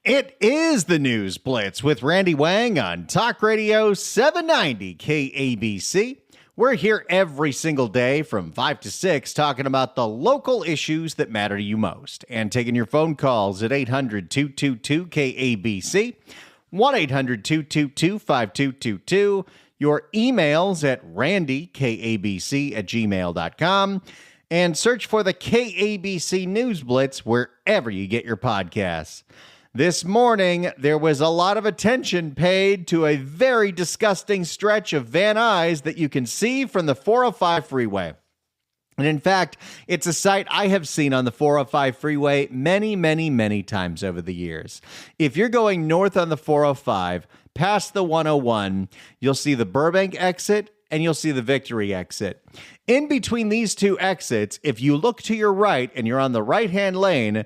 It is the News Blitz with Randy Wang on Talk Radio 790 KABC. We're here every single day from 5 to 6 talking about the local issues that matter to you most and taking your phone calls at 800-222-KABC, 1-800-222-5222, your emails at randykabc@gmail.com, and search for the KABC News Blitz wherever you get your podcasts. This morning, there was a lot of attention paid to a very disgusting stretch of Van Nuys that you can see from the 405 freeway. And in fact, it's a sight I have seen on the 405 freeway many, many, many times over the years. If you're going north on the 405, past the 101, you'll see the Burbank exit and you'll see the Victory exit. In between these two exits, if you look to your right and you're on the right-hand lane,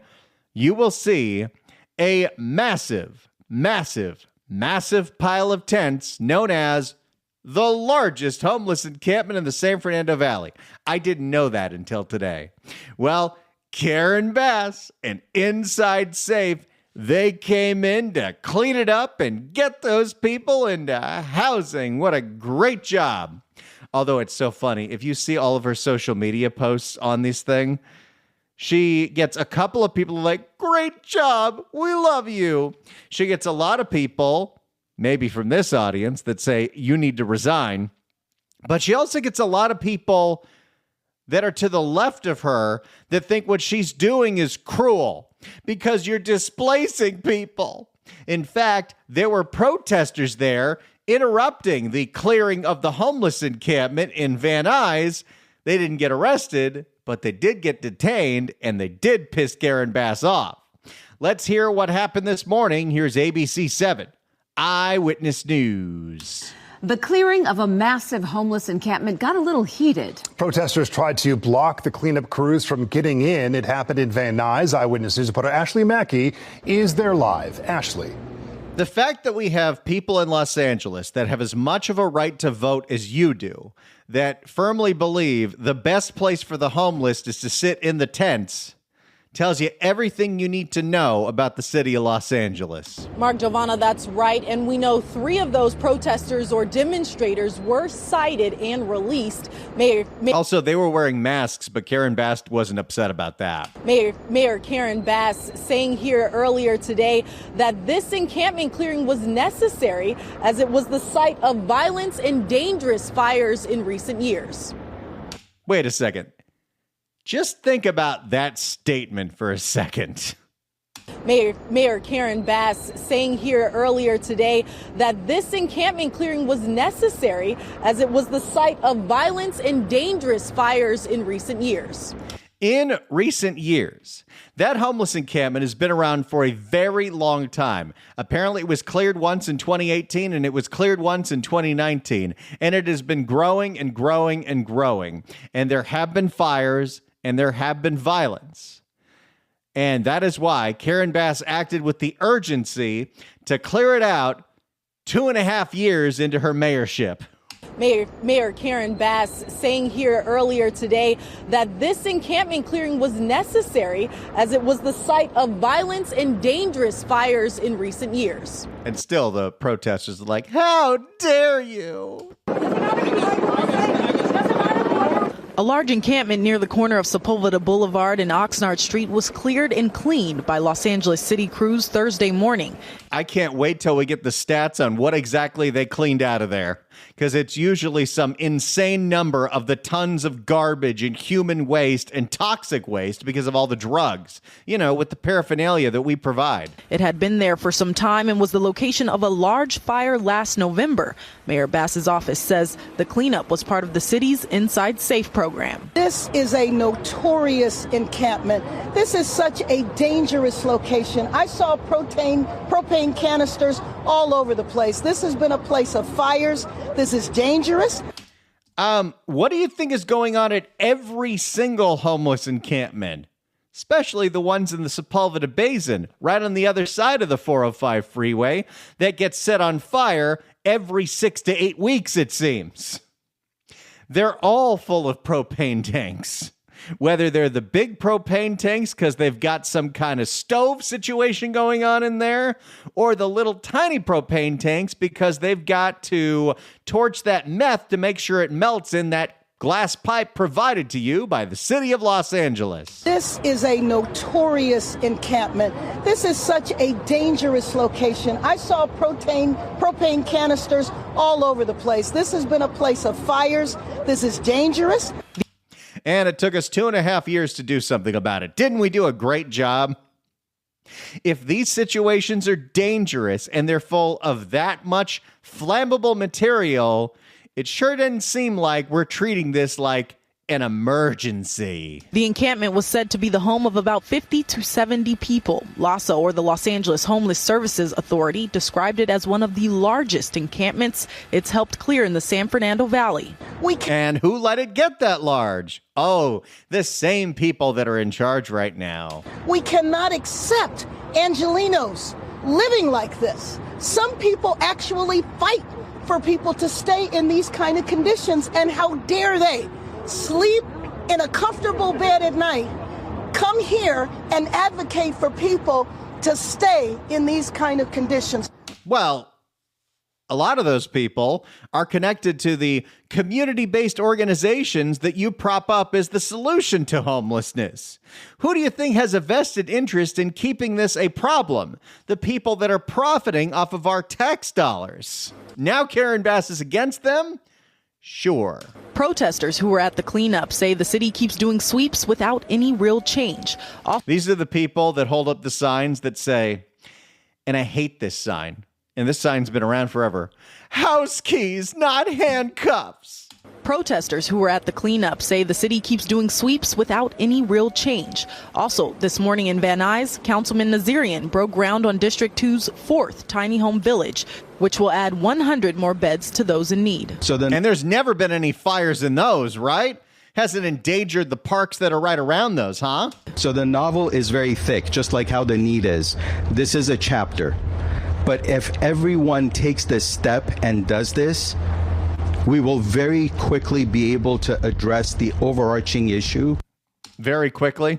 you will see a massive, massive, massive pile of tents known as the largest homeless encampment in the San Fernando Valley. I didn't know that until today. Well, Karen Bass and Inside Safe, they came in to clean it up and get those people into housing. What a great job. Although it's so funny, if you see all of her social media posts on this thing, she gets a couple of people like, great job, we love you. She gets a lot of people, maybe from this audience, that say, you need to resign. But she also gets a lot of people that are to the left of her that think what she's doing is cruel because you're displacing people. In fact, there were protesters there interrupting the clearing of the homeless encampment in Van Nuys. They didn't get arrested, but they did get detained, and they did piss Karen Bass off. Let's hear what happened this morning. Here's ABC 7 Eyewitness News. The clearing of a massive homeless encampment got a little heated. Protesters tried to block the cleanup crews from getting in. It happened in Van Nuys. Eyewitness News reporter Ashley Mackey is there live. Ashley. The fact that we have people in Los Angeles that have as much of a right to vote as you do, that firmly believe the best place for the homeless is to sit in the tents, tells you everything you need to know about the city of Los Angeles. Mark, Giovanna, that's right. And we know 3 of those protesters or demonstrators were cited and released. Also, they were wearing masks, but Karen Bass wasn't upset about that. Mayor Karen Bass saying here earlier today that this encampment clearing was necessary as it was the site of violence and dangerous fires in recent years. Wait a second. Just think about that statement for a second. Mayor Karen Bass saying here earlier today that this encampment clearing was necessary as it was the site of violence and dangerous fires in recent years. In recent years, that homeless encampment has been around for a very long time. Apparently, it was cleared once in 2018, and it was cleared once in 2019. And it has been growing and growing and growing. And there have been fires, and there have been violence. And that is why Karen Bass acted with the urgency to clear it out 2.5 years into her mayorship. Mayor Karen Bass saying here earlier today that this encampment clearing was necessary as it was the site of violence and dangerous fires in recent years. And still the protesters are like, how dare you? A large encampment near the corner of Sepulveda Boulevard and Oxnard Street was cleared and cleaned by Los Angeles City crews Thursday morning. I can't wait till we get the stats on what exactly they cleaned out of there, because it's usually some insane number of the tons of garbage and human waste and toxic waste because of all the drugs, you know, with the paraphernalia that we provide. It had been there for some time and was the location of a large fire last November. Mayor Bass's office says the cleanup was part of the city's Inside Safe program. This is a notorious encampment. This is such a dangerous location. I saw propane canisters all over the place. This has been a place of fires. This is dangerous. What do you think is going on at every single homeless encampment? Especially the ones in the Sepulveda Basin, right on the other side of the 405 freeway, that get set on fire every 6 to 8 weeks, it seems. They're all full of propane tanks. Whether they're the big propane tanks because they've got some kind of stove situation going on in there, or the little tiny propane tanks because they've got to torch that meth to make sure it melts in that glass pipe provided to you by the city of Los Angeles. This is a notorious encampment. This is such a dangerous location. I saw propane canisters all over the place. This has been a place of fires. This is dangerous. And it took us 2.5 years to do something about it. Didn't we do a great job? If these situations are dangerous and they're full of that much flammable material, it sure didn't seem like we're treating this like an emergency. The encampment was said to be the home of about 50 to 70 people. LAHSA, or the Los Angeles Homeless Services Authority, described it as one of the largest encampments it's helped clear in the San Fernando Valley. And who let it get that large? Oh, the same people that are in charge right now. We cannot accept Angelenos living like this. Some people actually fight for people to stay in these kind of conditions, and how dare they sleep in a comfortable bed at night, come here and advocate for people to stay in these kind of conditions. Well, a lot of those people are connected to the community-based organizations that you prop up as the solution to homelessness. Who do you think has a vested interest in keeping this a problem? The people that are profiting off of our tax dollars. Now Karen Bass is against them? Sure. Protesters who were at the cleanup say the city keeps doing sweeps without any real change. These are the people that hold up the signs that say, and I hate this sign, and this sign's been around forever, house keys, not handcuffs. Protesters who were at the cleanup say the city keeps doing sweeps without any real change. Also, this morning in Van Nuys, Councilman Nazarian broke ground on District 2's 4th tiny home village, which will add 100 more beds to those in need. And there's never been any fires in those, right? Hasn't endangered the parks that are right around those, huh? So the novel is very thick, just like how the need is. This is a chapter. But if everyone takes this step and does this, we will very quickly be able to address the overarching issue. Very quickly.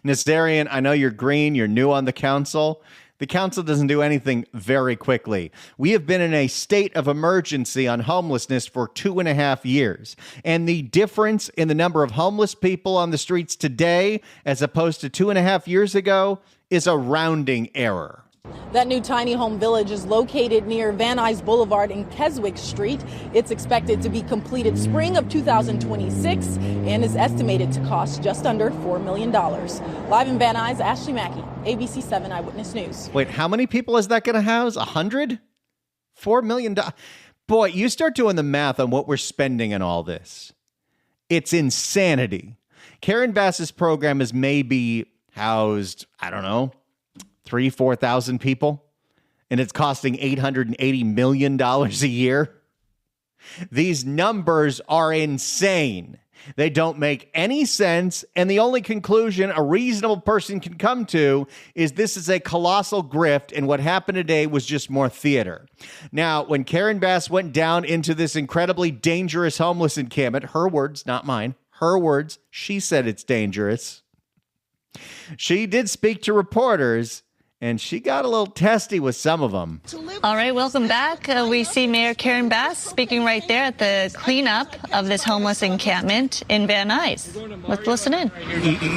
Nazarian, I know you're green, you're new on the council. The council doesn't do anything very quickly. We have been in a state of emergency on homelessness for 2.5 years. And the difference in the number of homeless people on the streets today, as opposed to 2.5 years ago, is a rounding error. That new tiny home village is located near Van Nuys Boulevard and Keswick Street. It's expected to be completed spring of 2026 and is estimated to cost just under $4 million. Live in Van Nuys, Ashley Mackey, ABC 7 Eyewitness News. Wait, how many people is that going to house? 100? $4 million? Boy, you start doing the math on what we're spending on all this. It's insanity. Karen Bass's program has maybe housed, I don't know, 4,000 people, and it's costing $880 million a year. These numbers are insane. They don't make any sense, and the only conclusion a reasonable person can come to is this is a colossal grift, and what happened today was just more theater. Now, when Karen Bass went down into this incredibly dangerous homeless encampment, her words, not mine, her words, she said it's dangerous. She did speak to reporters, and she got a little testy with some of them. All right, welcome back. We see Mayor Karen Bass speaking right there at the cleanup of this homeless encampment in Van Nuys. Let's listen in.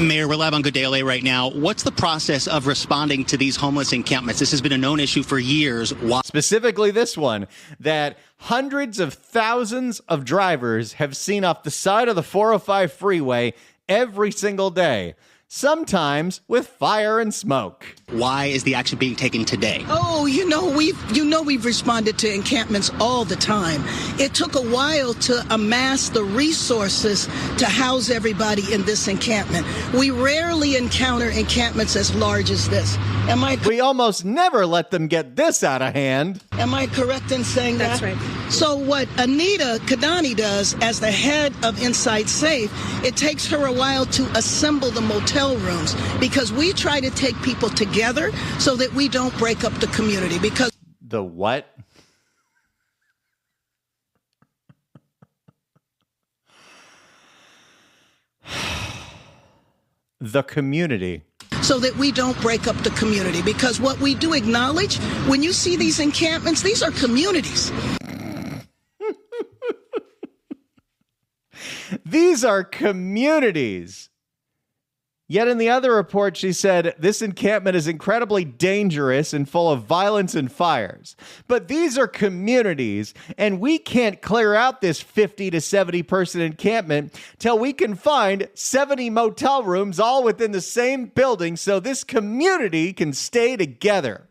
Mayor, we're live on Good Day LA right now. What's the process of responding to these homeless encampments? This has been a known issue for years. Why? Specifically this one, that hundreds of thousands of drivers have seen off the side of the 405 freeway every single day. Sometimes with fire and smoke. Why is the action being taken today? Oh, we've responded to encampments all the time. It took a while to amass the resources to house everybody in this encampment. We rarely encounter encampments as large as this. We almost never let them get this out of hand. Am I correct in saying that? That's right. So what Anita Kadani does as the head of Inside Safe, it takes her a while to assemble the motel rooms because we try to take people together so that we don't break up the community. Because the what? the community. So that we don't break up the community. Because what we do acknowledge, when you see these encampments, these are communities. These are communities. Yet in the other report, she said, this encampment is incredibly dangerous and full of violence and fires. But these are communities, and we can't clear out this 50 to 70 person encampment till we can find 70 motel rooms all within the same building so this community can stay together.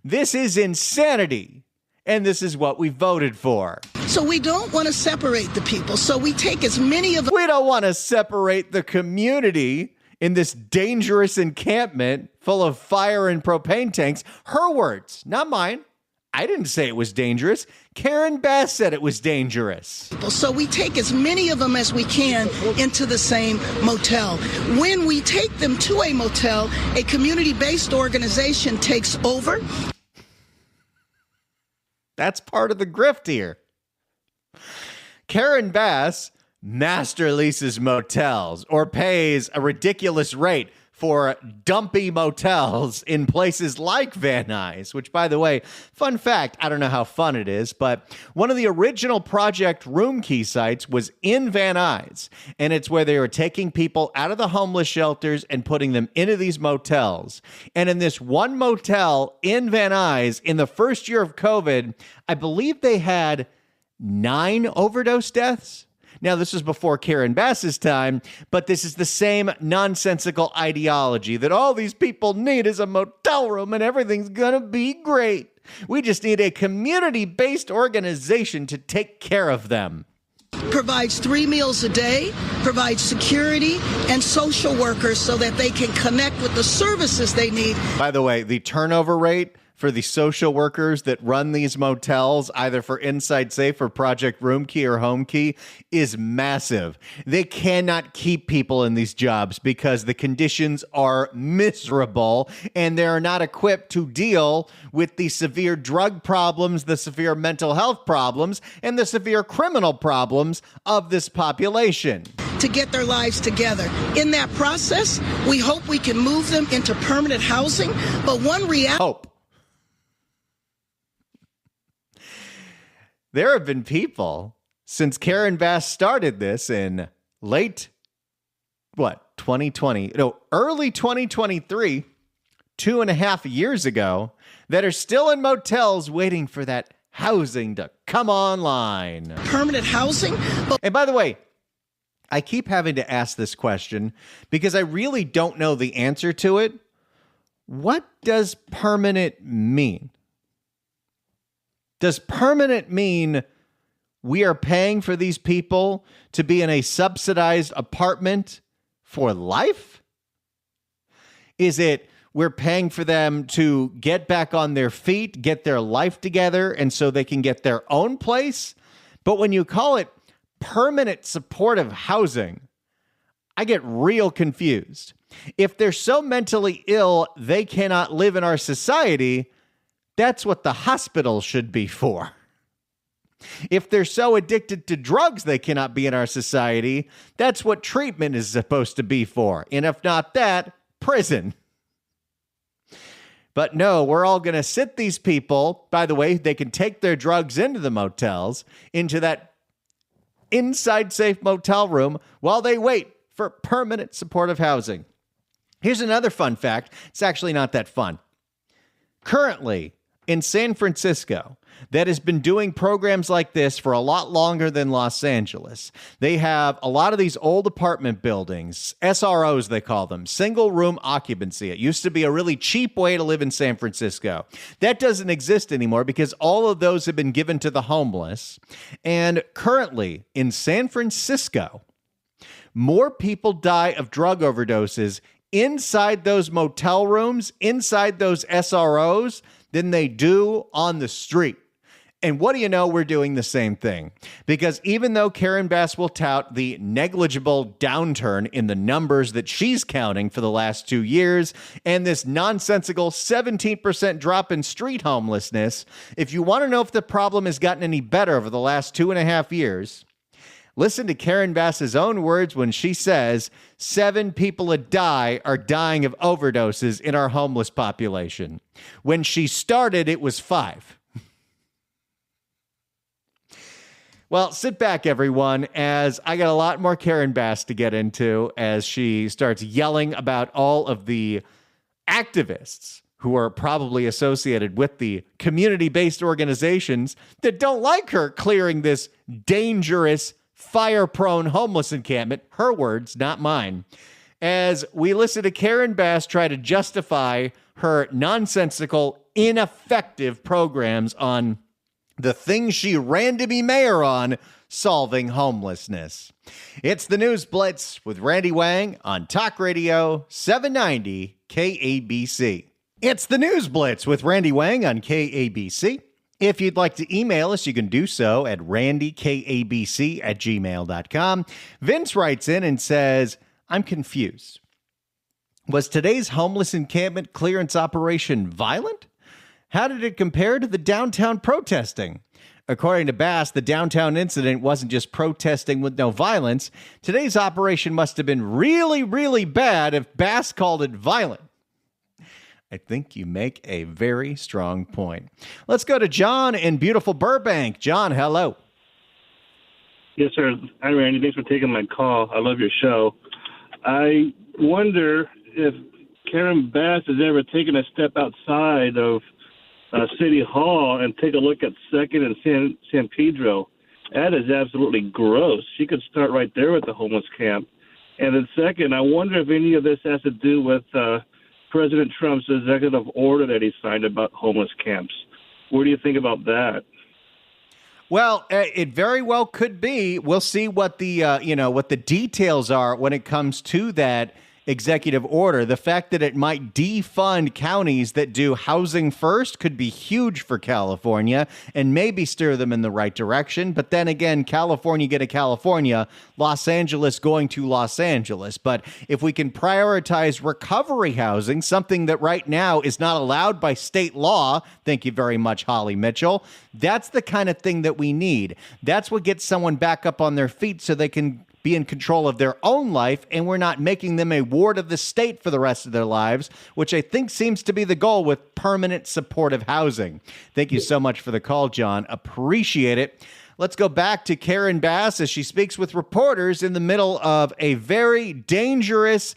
This is insanity, and this is what we voted for. So we don't want to separate the people, so we take as many of... We don't want to separate the community in this dangerous encampment full of fire and propane tanks. Her words, not mine. I didn't say it was dangerous. Karen Bass said it was dangerous. So we take as many of them as we can into the same motel. When we take them to a motel, a community-based organization takes over. That's part of the grift here. Karen Bass master leases motels or pays a ridiculous rate for dumpy motels in places like Van Nuys, which, by the way, fun fact, I don't know how fun it is, but one of the original Project Room Key sites was in Van Nuys, and it's where they were taking people out of the homeless shelters and putting them into these motels. And in this one motel in Van Nuys, in the first year of COVID, I believe they had 9 overdose deaths. Now, this was before Karen Bass's time, but this is the same nonsensical ideology that all these people need is a motel room and everything's going to be great. We just need a community-based organization to take care of them. Provides 3 meals a day, provides security and social workers so that they can connect with the services they need. By the way, the turnover rate for the social workers that run these motels, either for Inside Safe or Project Room Key or Home Key, is massive. They cannot keep people in these jobs because the conditions are miserable and they're not equipped to deal with the severe drug problems, the severe mental health problems, and the severe criminal problems of this population. To get their lives together. In that process, we hope we can move them into permanent housing, but one reality... Hope. There have been people since Karen Bass started this in early 2023, 2.5 years ago, that are still in motels waiting for that housing to come online. Permanent housing. And by the way, I keep having to ask this question because I really don't know the answer to it. What does permanent mean? Does permanent mean we are paying for these people to be in a subsidized apartment for life? Is it we're paying for them to get back on their feet, get their life together, and so they can get their own place? But when you call it permanent supportive housing, I get real confused. If they're so mentally ill they cannot live in our society, that's what the hospital should be for. If they're so addicted to drugs they cannot be in our society, that's what treatment is supposed to be for. And if not that, prison. But no, we're all going to sit these people, by the way, they can take their drugs into the motels, into that Inside Safe motel room while they wait for permanent supportive housing. Here's another fun fact. It's actually not that fun. Currently, in San Francisco, that has been doing programs like this for a lot longer than Los Angeles. They have a lot of these old apartment buildings, SROs they call them, single room occupancy. It used to be a really cheap way to live in San Francisco. That doesn't exist anymore because all of those have been given to the homeless. And currently in San Francisco, more people die of drug overdoses inside those motel rooms, inside those SROs, than they do on the street. And what do you know? We're doing the same thing. Because even though Karen Bass will tout the negligible downturn in the numbers that she's counting for the last 2 years, and this nonsensical 17% drop in street homelessness, if you want to know if the problem has gotten any better over the last 2.5 years, Listen to Karen Bass's own words when she says 7 people a day are dying of overdoses in our homeless population. When she started, it was 5. Well, sit back, everyone, as I got a lot more Karen Bass to get into as she starts yelling about all of the activists who are probably associated with the community-based organizations that don't like her clearing this dangerous, fire-prone homeless encampment. Her words, not mine. As we listen to Karen Bass try to justify her nonsensical, ineffective programs on the thing she ran to be mayor on, solving homelessness. It's the News Blitz with Randy Wang on Talk Radio 790 KABC. It's the News Blitz with Randy Wang on KABC. If you'd like to email us, you can do so at randykabc@gmail.com. Vince writes in and says, I'm confused. Was today's homeless encampment clearance operation violent? How did it compare to the downtown protesting? According to Bass, the downtown incident wasn't just protesting with no violence. Today's operation must have been really, really bad if Bass called it violent. I think you make a very strong point. Let's go to John in beautiful Burbank. John, hello. Yes, sir. Hi, Randy. Thanks for taking my call. I love your show. I wonder if Karen Bass has ever taken a step outside of City Hall and take a look at 2nd and San Pedro. That is absolutely gross. She could start right there with the homeless camp. And then second, I wonder if any of this has to do with President Trump's executive order that he signed about homeless camps. What do you think about that? Well, it very well could be. We'll see what the what the details are when it comes to that executive order. The fact that it might defund counties that do housing first could be huge for California and maybe steer them in the right direction. But then again, California get to California, Los Angeles going to Los Angeles. But if we can prioritize recovery housing, something that right now is not allowed by state law, thank you very much, Holly Mitchell, that's the kind of thing that we need. That's what gets someone back up on their feet so they can be in control of their own life, and we're not making them a ward of the state for the rest of their lives, which I think seems to be the goal with permanent supportive housing. Thank you so much for the call, John. Appreciate it. Let's go back to Karen Bass as she speaks with reporters in the middle of a very dangerous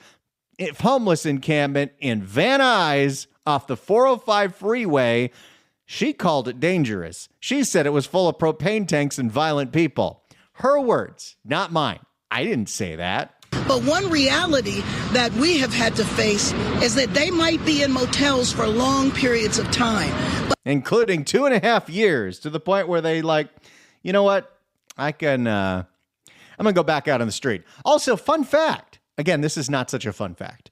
homeless encampment in Van Nuys off the 405 freeway. She called it dangerous. She said it was full of propane tanks and violent people. Her words, not mine. I didn't say that. But one reality that we have had to face is that they might be in motels for long periods of time. Including 2.5 years, to the point where they you know what? I'm going to go back out on the street. Also, fun fact. Again, this is not such a fun fact.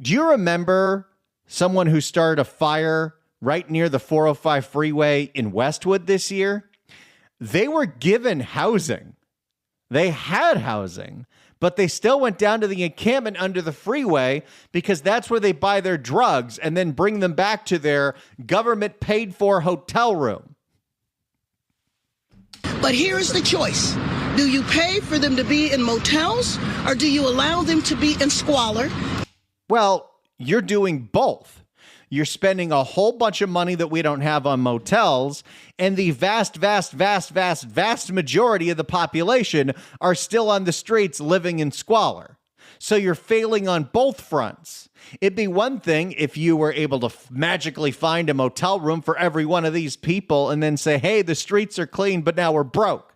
Do you remember someone who started a fire right near the 405 freeway in Westwood this year? They were given housing. They had housing, but they still went down to the encampment under the freeway because that's where they buy their drugs and then bring them back to their government paid for hotel room. But here's the choice. Do you pay for them to be in motels or do you allow them to be in squalor? Well, you're doing both. You're spending a whole bunch of money that we don't have on motels, and the vast majority of the population are still on the streets living in squalor. So you're failing on both fronts. It'd be one thing if you were able to magically find a motel room for every one of these people and then say, hey, the streets are clean, but now we're broke.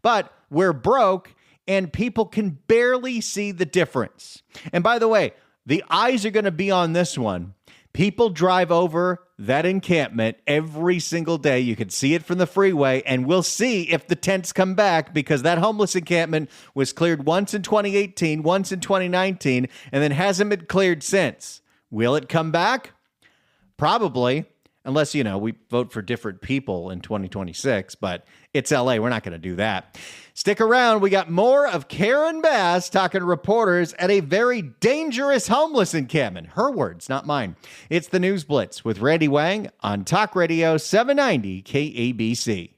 But we're broke, and people can barely see the difference. And by the way, the eyes are going to be on this one. People drive over that encampment every single day. You can see it from the freeway, and we'll see if the tents come back because that homeless encampment was cleared once in 2018, once in 2019, and then hasn't been cleared since. Will it come back? Probably, unless, we vote for different people in 2026, but it's LA. We're not going to do that. Stick around. We got more of Karen Bass talking to reporters at a very dangerous homeless encampment. Her words, not mine. It's the News Blitz with Randy Wang on Talk Radio 790 KABC.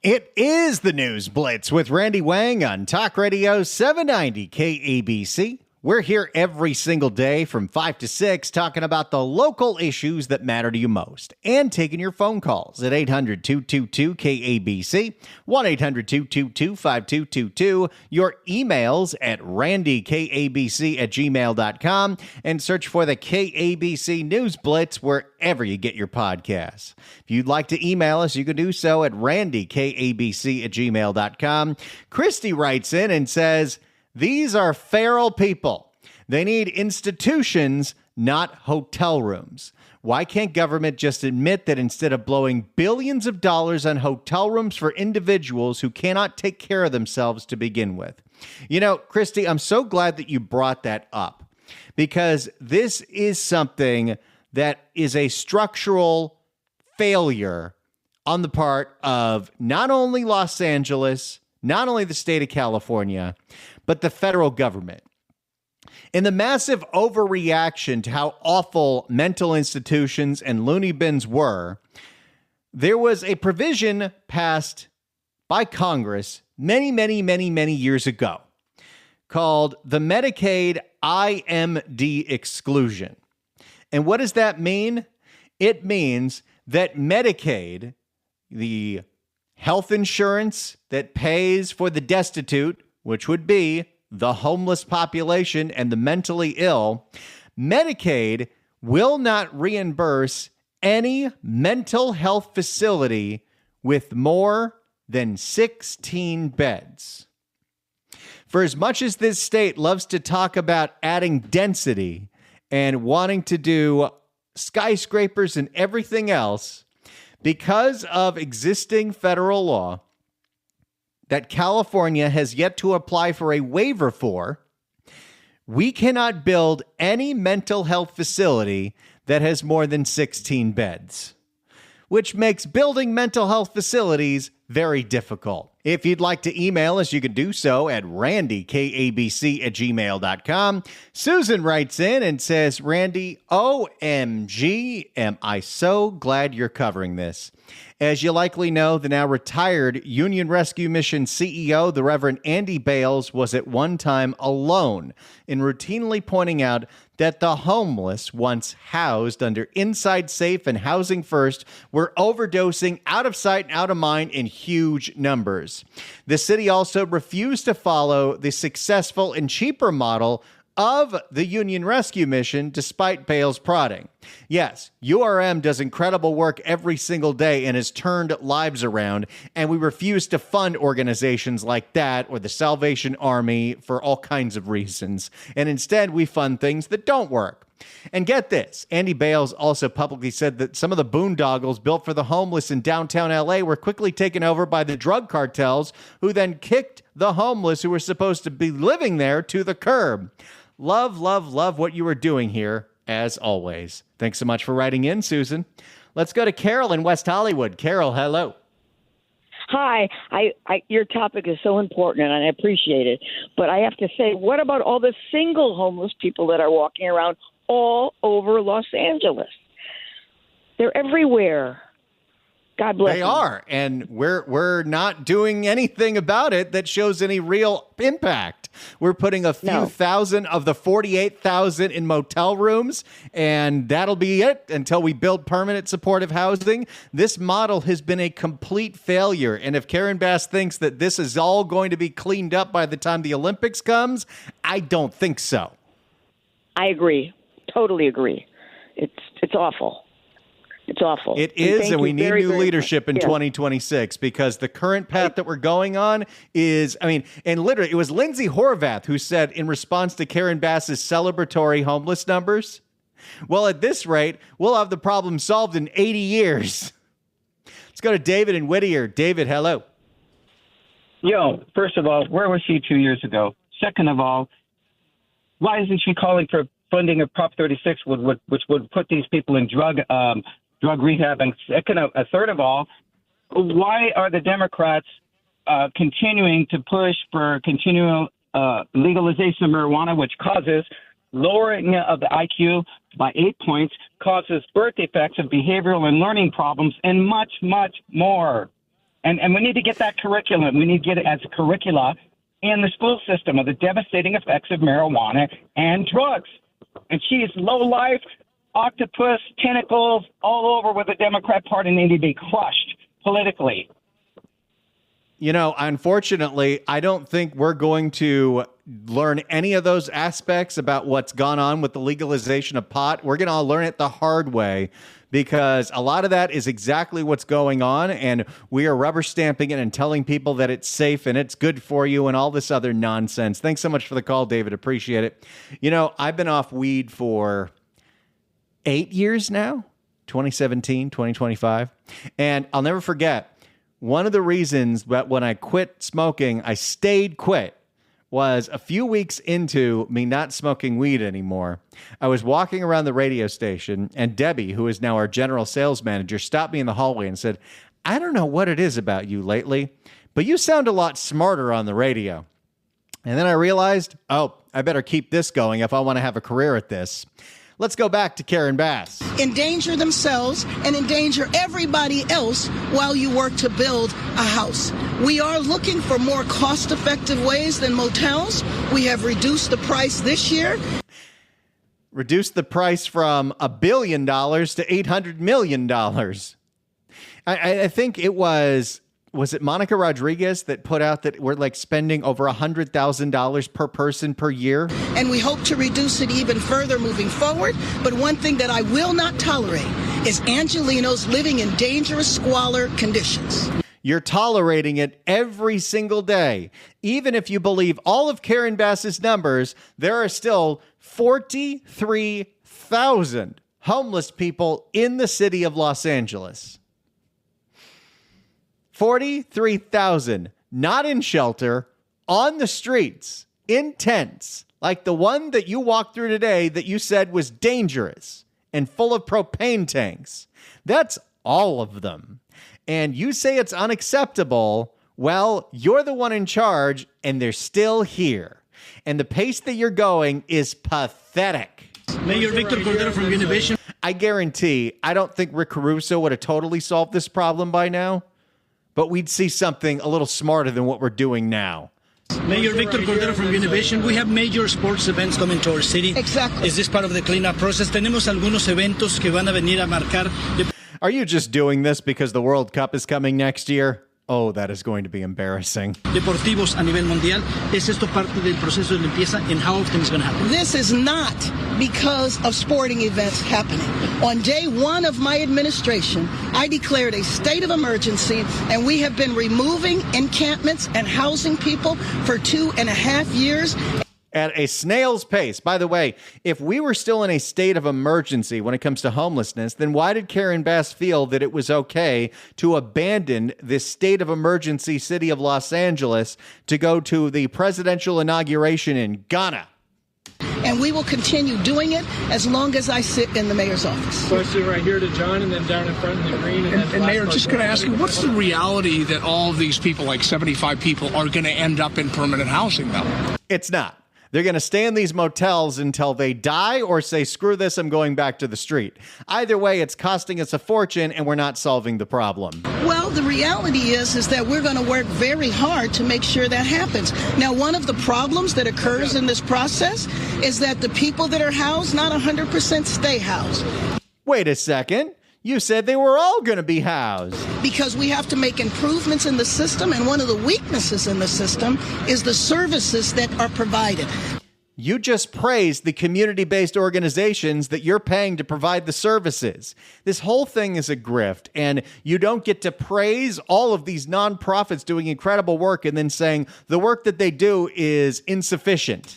It is the News Blitz with Randy Wang on Talk Radio 790 KABC. We're here every single day from 5 to 6 talking about the local issues that matter to you most and taking your phone calls at 800-222-KABC, 1-800-222-5222, your emails at randykabc@gmail.com, and search for the KABC News Blitz wherever you get your podcasts. If you'd like to email us, you can do so at randykabc@gmail.com. Christy writes in and says, these are feral people. They need institutions, not hotel rooms. Why can't government just admit that instead of blowing billions of dollars on hotel rooms for individuals who cannot take care of themselves to begin with? You know, Christy, I'm so glad that you brought that up because this is something that is a structural failure on the part of not only Los Angeles, not only the state of California, but the federal government. In the massive overreaction to how awful mental institutions and loony bins were, there was a provision passed by Congress many years ago called the Medicaid IMD exclusion. And what does that mean? It means that Medicaid, the health insurance that pays for the destitute, which would be the homeless population and the mentally ill, Medicaid will not reimburse any mental health facility with more than 16 beds. For as much as this state loves to talk about adding density and wanting to do skyscrapers and everything else, because of existing federal law that California has yet to apply for a waiver for, we cannot build any mental health facility that has more than 16 beds, which makes building mental health facilities very difficult. If you'd like to email us, you can do so at randykabc@gmail.com. Susan writes in and says, Randy, OMG, am I so glad you're covering this. As you likely know, the now retired Union Rescue Mission CEO, the Reverend Andy Bales, was at one time alone in routinely pointing out that the homeless once housed under Inside Safe and Housing First were overdosing out of sight and out of mind in huge numbers. The city also refused to follow the successful and cheaper model of the Union Rescue Mission, despite Bales' prodding. Yes, URM does incredible work every single day and has turned lives around, and we refuse to fund organizations like that or the Salvation Army for all kinds of reasons. And instead, we fund things that don't work. And get this, Andy Bales also publicly said that some of the boondoggles built for the homeless in downtown LA were quickly taken over by the drug cartels, who then kicked the homeless who were supposed to be living there to the curb. Love what you were doing here, as always. Thanks so much for writing in, Susan. Let's go to Carol in West Hollywood. Carol, hello. Hi. Your topic is so important, and I appreciate it. But I have to say, what about all the single homeless people that are walking around all over Los Angeles? They're everywhere. God bless them. They are, and we're not doing anything about it that shows any real impact. We're putting a few thousand of the 48,000 in motel rooms, and that'll be it until we build permanent supportive housing. This model has been a complete failure, and if Karen Bass thinks that this is all going to be cleaned up by the time the Olympics comes, I don't think so. I agree. Totally agree. It's awful. It's awful. It is, and we need new leadership in 2026 because the current path that we're going on is, and literally, it was Lindsay Horvath who said in response to Karen Bass's celebratory homeless numbers, well, at this rate, we'll have the problem solved in 80 years. Let's go to David in Whittier. David, hello. Yo, first of all, where was she 2 years ago? Second of all, why isn't she calling for funding of Prop 36, which would put these people in drug rehab? And a third of all, why are the Democrats continuing to push for continual legalization of marijuana, which causes lowering of the IQ by 8 points, causes birth defects and behavioral and learning problems, and much, much more? And we need to get that curriculum. We need to get it as a curricula in the school system of the devastating effects of marijuana and drugs. And she is low-life, octopus, tentacles, all over where the Democrat Party need to be crushed politically. You know, unfortunately, I don't think we're going to learn any of those aspects about what's gone on with the legalization of pot. We're going to learn it the hard way, because a lot of that is exactly what's going on, and we are rubber stamping it and telling people that it's safe and it's good for you and all this other nonsense. Thanks so much for the call, David. Appreciate it. You know, I've been off weed for 8 years now, 2017, 2025, and I'll never forget, one of the reasons that when I quit smoking, I stayed quit, was a few weeks into me not smoking weed anymore. I was walking around the radio station, and Debbie, who is now our general sales manager, stopped me in the hallway and said, "I don't know what it is about you lately, but you sound a lot smarter on the radio." And then I realized, oh, I better keep this going if I want to have a career at this. Let's go back to Karen Bass. Endanger themselves and endanger everybody else while you work to build a house. We are looking for more cost-effective ways than motels. We have reduced the price this year. Reduced the price from $1 billion to $800 million. I think it was it Monica Rodriguez that put out that we're like spending over $100,000 per person per year? And we hope to reduce it even further moving forward. But one thing that I will not tolerate is Angelenos living in dangerous squalor conditions. You're tolerating it every single day. Even if you believe all of Karen Bass's numbers, there are still 43,000 homeless people in the city of Los Angeles. 43,000, not in shelter, on the streets, in tents, like the one that you walked through today that you said was dangerous and full of propane tanks. That's all of them. And you say it's unacceptable. Well, you're the one in charge, and they're still here. And the pace that you're going is pathetic. Mayor Victor Cordero from Univision. I guarantee, I don't think Rick Caruso would have totally solved this problem by now, but we'd see something a little smarter than what we're doing now. Mayor Victor Cordero from Univision. We have major sports events coming to our city. Exactly. Is this part of the cleanup process? Tenemos algunos eventos que van a venir a marcar. Are you just doing this because the World Cup is coming next year? Oh, that is going to be embarrassing. Deportivos a nivel mundial. ¿Es esto parte del proceso de limpieza? And how often is going to happen? This is not because of sporting events happening. On day one of my administration, I declared a state of emergency, and we have been removing encampments and housing people for 2.5 years. At a snail's pace. By the way, if we were still in a state of emergency when it comes to homelessness, then why did Karen Bass feel that it was okay to abandon this state of emergency city of Los Angeles to go to the presidential inauguration in Ghana? And we will continue doing it as long as I sit in the mayor's office. Question right here to John, and then down in front in the green. And Mayor, just going to ask you, what's the reality that all of these people, like 75 people, are going to end up in permanent housing, though? It's not. They're going to stay in these motels until they die or say, screw this, I'm going back to the street. Either way, it's costing us a fortune, and we're not solving the problem. Well, the reality is that we're going to work very hard to make sure that happens. Now, one of the problems that occurs in this process is that the people that are housed, not 100% stay housed. Wait a second. You said they were all going to be housed. Because we have to make improvements in the system, and one of the weaknesses in the system is the services that are provided. You just praised the community-based organizations that you're paying to provide the services. This whole thing is a grift, and you don't get to praise all of these nonprofits doing incredible work and then saying the work that they do is insufficient.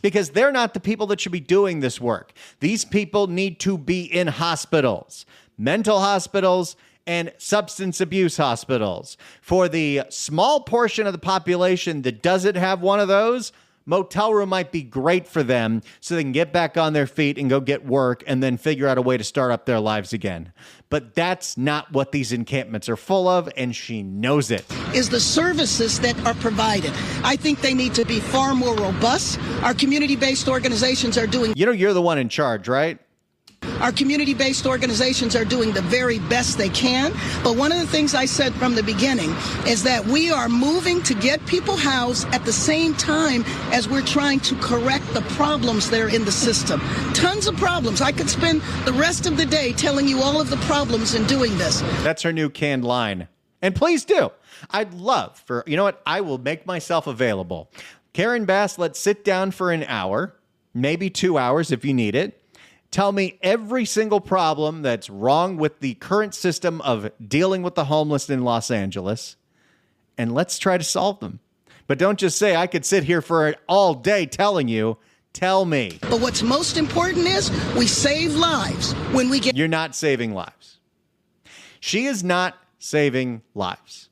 Because they're not the people that should be doing this work. These people need to be in hospitals, mental hospitals, and substance abuse hospitals. For the small portion of the population that doesn't have one of those, motel room might be great for them so they can get back on their feet and go get work and then figure out a way to start up their lives again. But that's not what these encampments are full of, and she knows it. Is the services that are provided. I think they need to be far more robust. Our community-based organizations are doing... You know, you're the one in charge, right? Our community-based organizations are doing the very best they can. But one of the things I said from the beginning is that we are moving to get people housed at the same time as we're trying to correct the problems that are in the system. Tons of problems. I could spend the rest of the day telling you all of the problems in doing this. That's her new canned line. And please do. I'd love for, you know what? I will make myself available. Karen Bass, let's sit down for an hour, maybe 2 hours if you need it. Tell me every single problem that's wrong with the current system of dealing with the homeless in Los Angeles, and let's try to solve them. But don't just say, I could sit here for all day telling you. Tell me. But what's most important is we save lives when we get... You're not saving lives. She is not saving lives.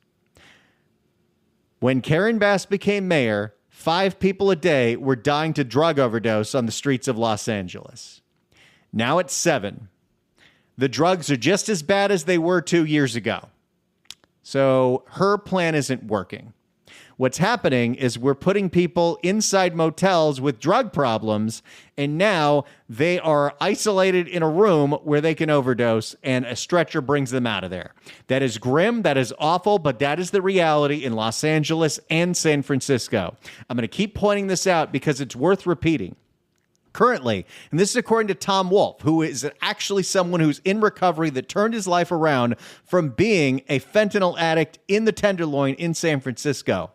When Karen Bass became mayor, 5 people a day were dying to drug overdose on the streets of Los Angeles. Now it's 7. The drugs are just as bad as they were 2 years ago. So her plan isn't working. What's happening is we're putting people inside motels with drug problems, and now they are isolated in a room where they can overdose, and a stretcher brings them out of there. That is grim, that is awful, but that is the reality in Los Angeles and San Francisco. I'm going to keep pointing this out because it's worth repeating. Currently, and this is according to Tom Wolfe, who is actually someone who's in recovery that turned his life around from being a fentanyl addict in the Tenderloin in San Francisco.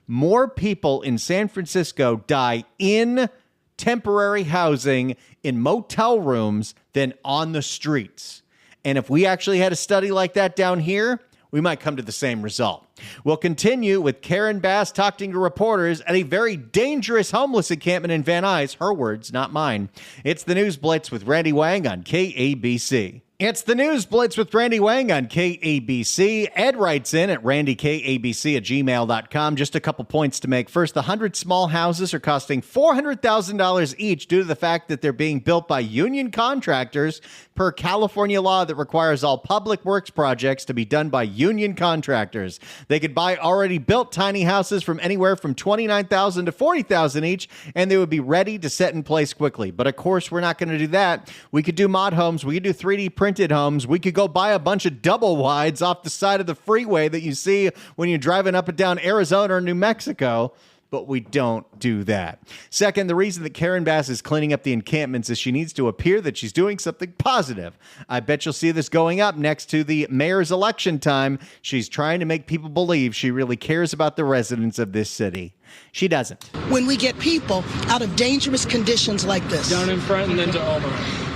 More people in San Francisco die in temporary housing in motel rooms than on the streets. And if we actually had a study like that down here, we might come to the same result. We'll continue with Karen Bass talking to reporters at a very dangerous homeless encampment in Van Nuys. Her words, not mine. It's the News Blitz with Randy Wang on KABC. It's the News Blitz with Randy Wang on KABC. Ed writes in at randykabc@gmail.com. Just a couple points to make. First, the 100 small houses are costing $400,000 each due to the fact that they're being built by union contractors per California law that requires all public works projects to be done by union contractors. They could buy already built tiny houses from anywhere from $29,000 to $40,000 each, and they would be ready to set in place quickly. But of course, we're not going to do that. We could do mod homes. We could do 3D printed homes. We could go buy a bunch of double wides off the side of the freeway that you see when you're driving up and down Arizona or New Mexico. But we don't do that. Second, the reason that Karen Bass is cleaning up the encampments is she needs to appear that she's doing something positive. I bet you'll see this going up next to the mayor's election time. She's trying to make people believe she really cares about the residents of this city. She doesn't. When we get people out of dangerous conditions like this. Down in front and then to Omar.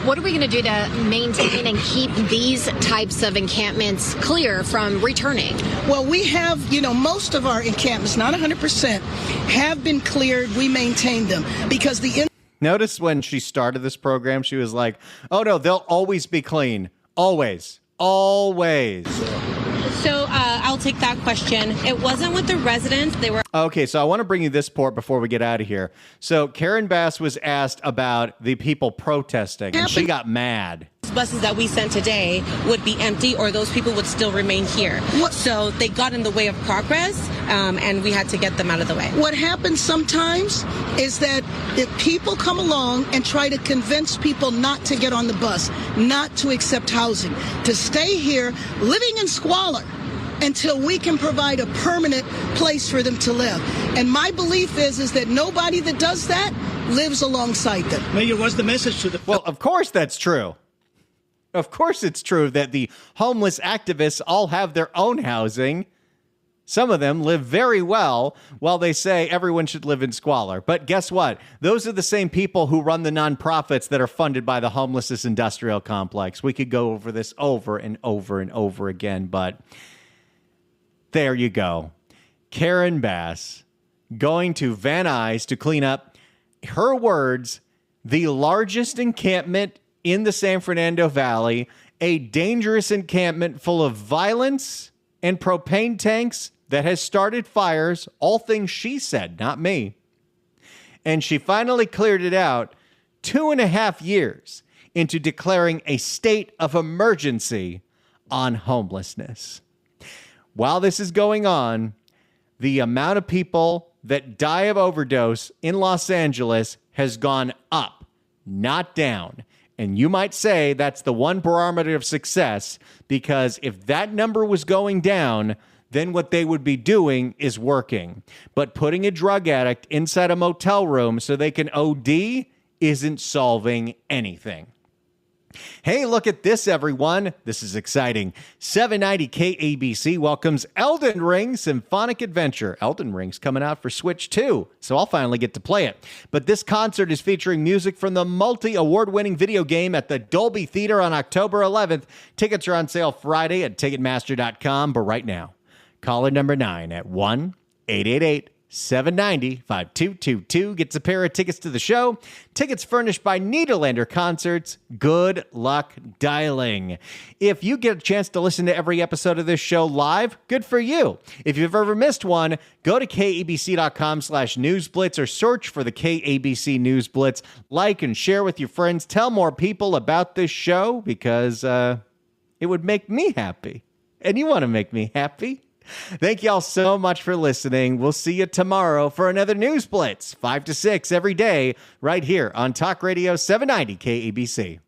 What are we going to do to maintain and keep these types of encampments clear from returning? Well, we have, most of our encampments, not 100%, have been cleared. We maintain them because Notice when she started this program, she was like, oh, no, they'll always be clean. Always. Always. So I'll take that question. It wasn't with the residents. They were. Okay, so I want to bring you this report before we get out of here. So Karen Bass was asked about the people protesting, and she got mad. Buses that we sent today would be empty or those people would still remain here. So they got in the way of progress and we had to get them out of the way. What happens sometimes is that if people come along and try to convince people not to get on the bus, not to accept housing, to stay here living in squalor until we can provide a permanent place for them to live. And my belief is that nobody that does that lives alongside them. Mayor, what's the message to the... Well, of course that's true. Of course it's true that the homeless activists all have their own housing. Some of them live very well while they say everyone should live in squalor. But guess what? Those are the same people who run the nonprofits that are funded by the homelessness industrial complex. We could go over this over and over and over again, but there you go. Karen Bass going to Van Nuys to clean up, her words, the largest encampment in the San Fernando Valley, a dangerous encampment full of violence and propane tanks that has started fires, all things she said, not me. And she finally cleared it out 2.5 years into declaring a state of emergency on homelessness. While this is going on, the amount of people that die of overdose in Los Angeles has gone up, not down. And you might say that's the one barometer of success, because if that number was going down, then what they would be doing is working. But putting a drug addict inside a motel room so they can OD isn't solving anything. Hey, look at this, everyone. This is exciting. 790 KABC welcomes Elden Ring Symphonic Adventure. Elden Ring's coming out for Switch 2, so I'll finally get to play it. But this concert is featuring music from the multi-award-winning video game at the Dolby Theater on October 11th. Tickets are on sale Friday at Ticketmaster.com, but right now, caller number 9 at 1-888-790-5222 gets a pair of tickets to the show. Tickets furnished by Nederlander Concerts. Good luck dialing. If you get a chance to listen to every episode of this show live, good for you. If you've ever missed one, go to kabc.com/newsblitz or search for the KABC News Blitz. Like and share with your friends. Tell more people about this show, because it would make me happy. And you want to make me happy. Thank y'all so much for listening. We'll see you tomorrow for another News Blitz, 5 to 6 every day, right here on Talk Radio 790 KABC.